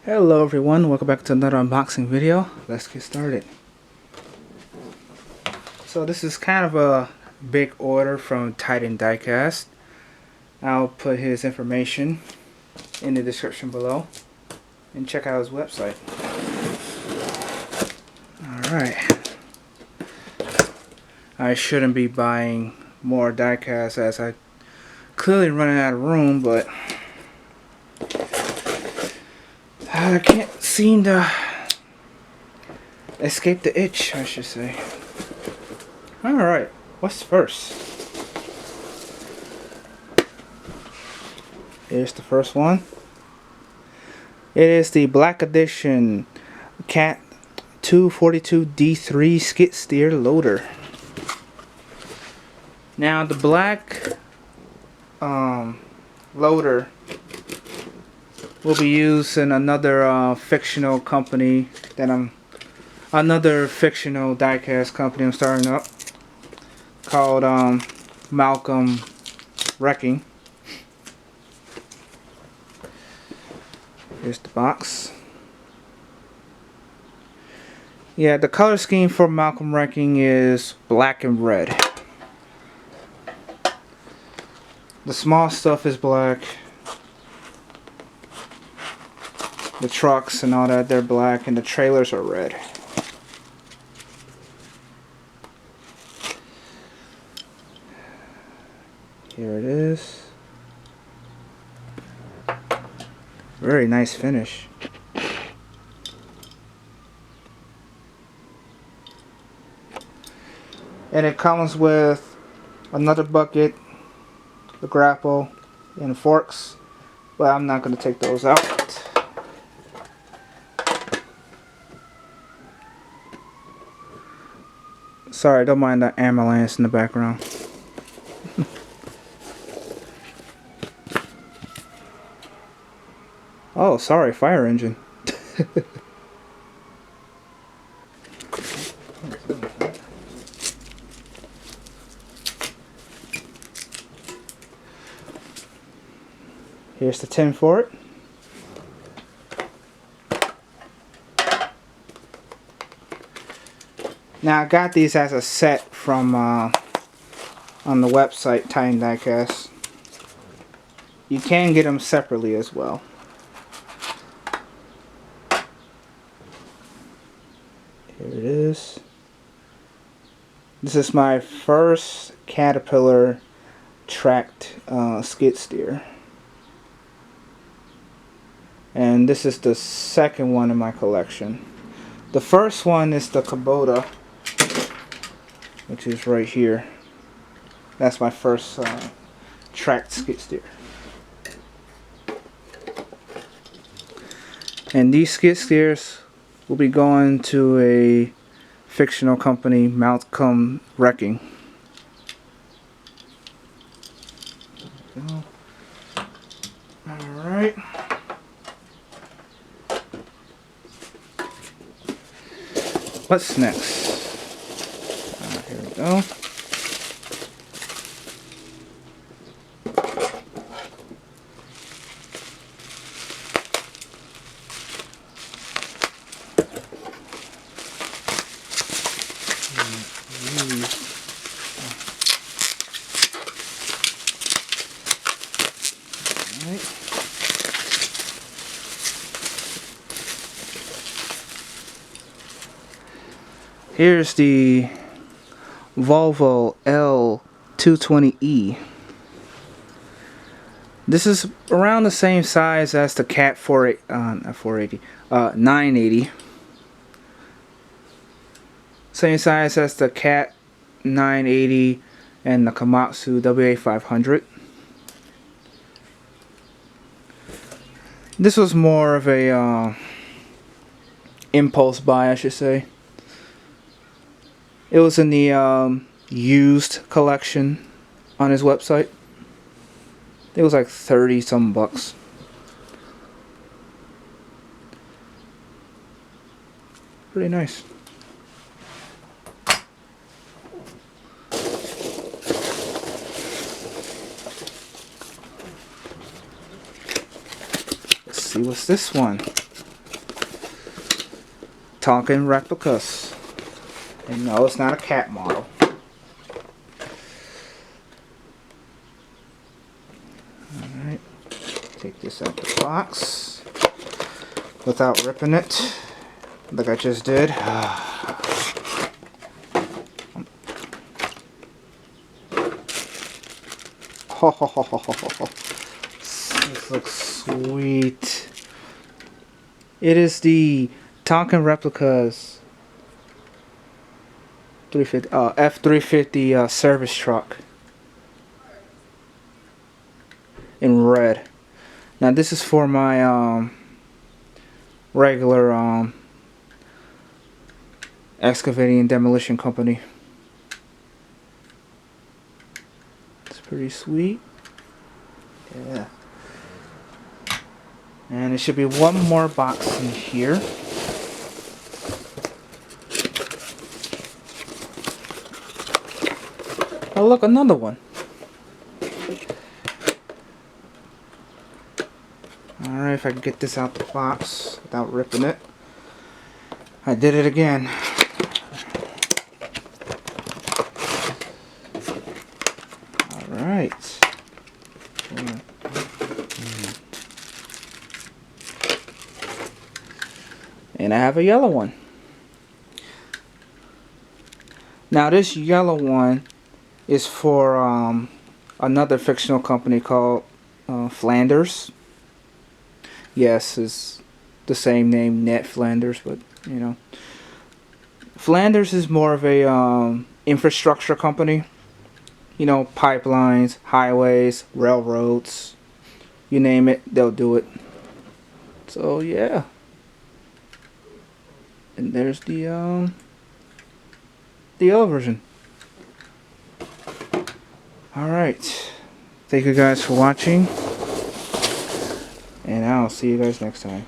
Hello everyone, welcome back to another unboxing video. Let's get started. So this is kind of a big order from Titan Diecast. I'll put his information in the description below and check out his website. Alright. I shouldn't be buying more diecast as I clearly running out of room, but I can't seem to escape the itch, I should say. Alright, what's first? Here's the first one. It is the Black Edition Cat 242 D3 skid steer loader. Now the black loader will be used in another fictional company that another fictional diecast company I'm starting up called Malcolm Wrecking. Here's the box. Yeah, the color scheme for Malcolm Wrecking is black and red. The small stuff is black. The trucks and all that, they're black, and the trailers are red. Here it is. Very nice finish. And it comes with another bucket, the grapple, and forks, but I'm not going to take those out. Sorry, don't mind the ambulance in the background. Oh, sorry, fire engine. Here's the tin for it. Now I got these as a set from on the website Titan Diecast. You can get them separately as well. Here it is. This is my first Caterpillar tracked skid steer. And this is the second one in my collection. The first one is the Kubota, which is right here. That's my first tracked skid steer. And these skid steers will be going to a fictional company, Malcolm Wrecking. Alright. What's next? Here we go. Here's the Volvo L220E. This is around the same size as the Cat 980. Same size as the Cat 980 and the Komatsu WA500. This was more of a impulse buy, I should say. It was in the used collection on his website. It was like 30 some bucks. Pretty nice. Let's see, what's this one? Tonkin Replicas. And no, it's not a cat model. Alright, take this out the box without ripping it, like I just did. This looks sweet. It is the Tonkin Replicas F350 service truck in red. Now this is for my regular excavating and demolition company. It's pretty sweet. Yeah. And there should be one more box in here. Oh look, another one. Alright, if I can get this out the box without ripping it. I did it again. Alright. And I have a yellow one. Now this yellow one is for another fictional company called Flanders. Yes, it's the same name, Ned Flanders, but you know, Flanders is more of a infrastructure company. You know, pipelines, highways, railroads, you name it, they'll do it. So yeah. And there's the other version. Alright. Thank you guys for watching. And I'll see you guys next time.